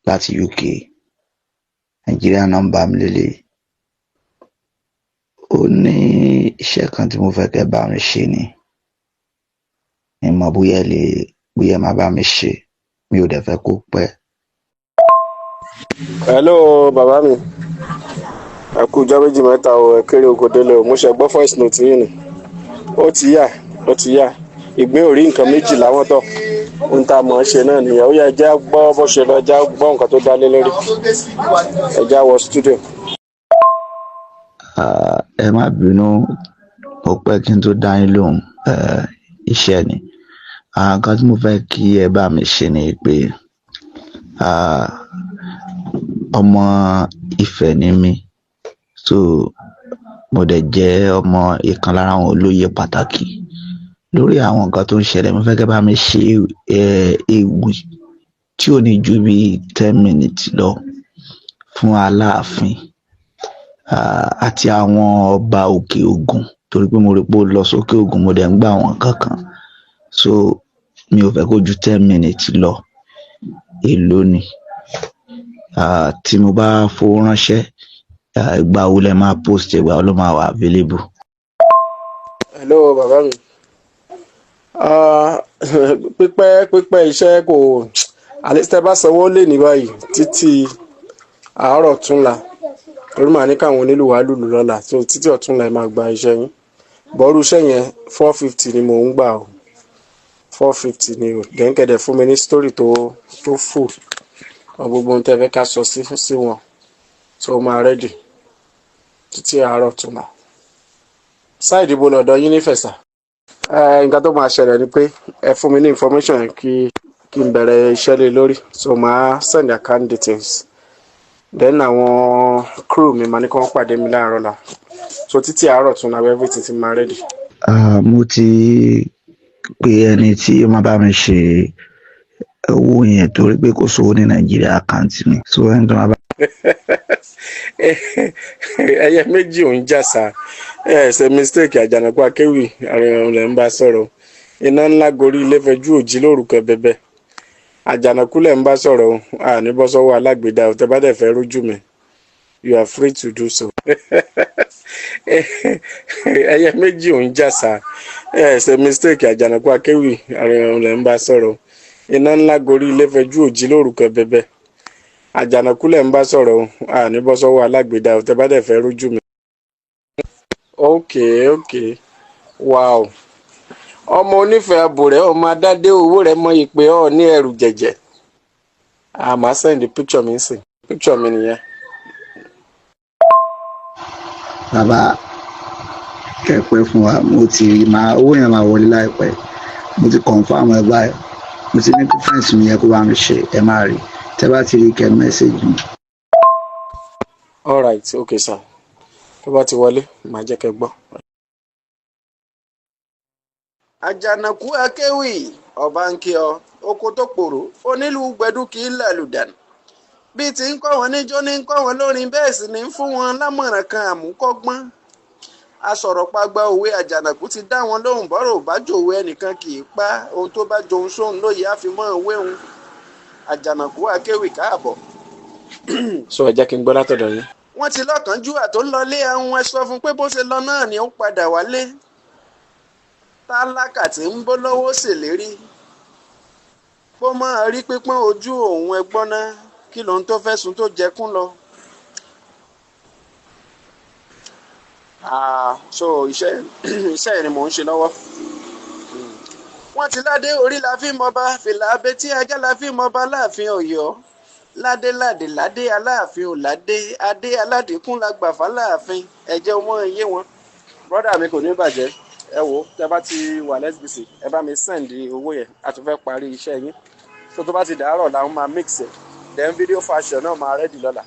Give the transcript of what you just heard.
láti UK. Nàìjíríà nọ́mbà mi lélẹ̀. Ó ní iṣẹ́ kan tí mo fẹ́ kẹ́ bá mi ṣe ni. Ìmọ̀ bóyá má bá mi ṣe. Mi ò dẹ̀ fẹ́ kó pẹ́. Hello bàbá mi. Ẹ kú ọjọ́ méjì mẹ́ta o, ẹ kéré oko délé o. Mo ṣe gbọ́ voice note yín ni. Ó ti yá. Ìgbín ò rí nǹkan méjì láwọn tọ̀. Ohun tá a mọ̀ ọ́n ṣe náà nìyẹn. Ó yẹ ẹja gbọ́ bó ṣe lọ, ẹja gbọ́ nǹkan tó dálé lórí. Ẹja wọ studio. Ẹ má bínú, ó pẹ́ kí n tó dá yín lóhùn. Iṣẹ́ ni. Nǹkan tí mo fẹ́ kí ẹ bá mi ṣe ni pé ọmọ Ifẹ̀ ni mí, so mo dẹ̀ jẹ́ ọmọ ìkan lára àwọn olóyè pàtàkì lórí àwọn nǹkan tó ń ṣẹlẹ̀. Mo fẹ́ kẹ́ bá mi ṣe ewì tí ò ní ju bí 10 minutes lọ fún Aláàfin àti àwọn ọba òkè Ògùn, torí pé mo rí pé ó lọ sókè Ògùn, mo dẹ̀ ń gbà àwọn kankan, so mi ò fẹ́ kó ju 10 minutes lọ. Èló ni tí mo bá fowó ránṣẹ́, ìgbà wo lẹ máa post, ìgbà wo ló máa wà available? Hello bàbá mi. Pípẹ́ iṣẹ́ kò àlẹ́sítẹ́ bá sanwó lè ní báyìí títí àárọ̀ túnla, torí màá ní káwọn onílù wá lùlù lọ́la, so títí ọ̀túnla ẹ máa gba iṣẹ́ yín. Bọ́ọ̀rù iṣẹ́ yẹn 450 ni mò ń gbà o, 450 ni o. Gẹ̀ǹkẹ̀dẹ̀ fún mi ní story tó full gbogbo ohun tẹ́ fẹ́ ká sọ sí wọn, so máa ready títí àárọ̀ túnla. Sáìdì ibo lọ́dọ̀ yín nífẹ̀ẹ́ sà. Nǹkan tó máa ṣẹlẹ̀ ni pé ẹ fún mi ní information yẹn kí n bẹ̀rẹ̀ iṣẹ́ lé lórí, so máa send account details, then àwọn crew mi máa ní kí wọ́n pàdé mi láàárọ̀ la, so títí àárọ̀ túnla everything ti máa ready. Mo ti pe ẹni tí ó máa bá mi ṣe owó yẹn, torí pé kò sówó ní Nàìjíríà àkáǹtì mi, so ẹni tó máa bá. Ẹyẹ méjì ò ń jà sá, ṣe mistake. Àjànàkú akéwì àrùn lẹ ń bá sọ̀rọ̀. Iná ńlá gorí ilé fẹjú òjì lórúkọ bẹbẹ. Àjànàkú lẹ ń bá sọ̀rọ̀ o, àní bọ́ sọ́wọ́ alágbèdá o. Tẹ́ bá dẹ̀ fẹ́ rójú mi, you are free to do so. Ẹyẹ méjì ò ń jà sá, ṣe mistake. Àjànàkú akéwì àrùn lẹ ń bá sọ̀rọ̀. Iná ńlá gorí ilé fẹjú òjì lórúkọ bẹbẹ. Àjànàkú lẹ ń bá sọ̀rọ̀ o, àní bọ́ sọ́wọ́ alágbèdá o. Tẹ́ bá dẹ̀ fẹ́ rójú mi. Okay, wow. Ọmọ onífẹ̀ẹ́ àbúrẹ́, ọmọ adádé owó rẹ̀ mọ ìpè ọ̀ ní ẹrù jẹ̀jẹ̀. Màá send picture mi sí. Picture mi nìyẹn. Bàbá kẹ́pẹ́ fún wa, owó yẹn máa wọlé láìpẹ́. Mo ti confirm ẹ báyìí. Mo ti ní kí friends mi yẹ kó bá mi ṣe, ẹ máa rí. Tẹ́ bá ti rí kẹ́ message mi. All right, okay sir. Tó bá ti wọlé, màá jẹ́ kẹ́ gbọ́. Àjànàkú akéwì ọba ń kí ọ, oko tó pòrò, onílù gbẹdú kì í làlùdànù. Bí ti ń kọ́ wọn níjó ní ń kọ́ wọn lórin, bẹ́ẹ̀ sì ní ń fún wọn lámọ̀ràn kan àmúkọ́gbọ́n. Asọ̀rọ̀pagba òwe Àjànàkú ti dá wọn lóhùn, bọ́rọ̀ ò bá jòwe ẹnìkan kì í pa, ohun tó bá jòun sóhun lóye á fi mọ́ òwe òun. Àjànàkú akéwì káàbọ̀. Sọ ẹ jẹ́ kí n gbọ́ látọ̀dọ̀ yín. Wọ́n ti lọ́kànjúwà tó ń lọlé àwọn, ẹ sọ fún pé bó ṣe lọ náà ni ó padà wálé. Tálákà tí ń bó lọ́wọ́ ṣèlérí kó máa rí pípọ́n ojú òun, ẹgbọ́n náà kí lóhun tó fẹ́ sun tó jẹkún lọ. So iṣẹ́ ni mò ń ṣe lọ́wọ́. Wọ́n ti ládé orí la fi mọba, fìlà abetí ajá la fi mọba láàfin Ọ̀yọ́. Ládé Aláàfin ò ládé, adé aládìkún la gbà fáláàfin. Ẹ̀jẹ̀ ọmọ iye wọn. Brọ́dà mi kò ní bàjẹ́. Ẹ wo, tẹ́ bá ti wà lẹ́sbìsì, ẹ bá mi send owó yẹn, a tún fẹ́ parí iṣẹ́ yín. So tó bá ti dàárọ̀ làwọn máa mix ẹ̀, then video fashion náà máa ready lọ́la.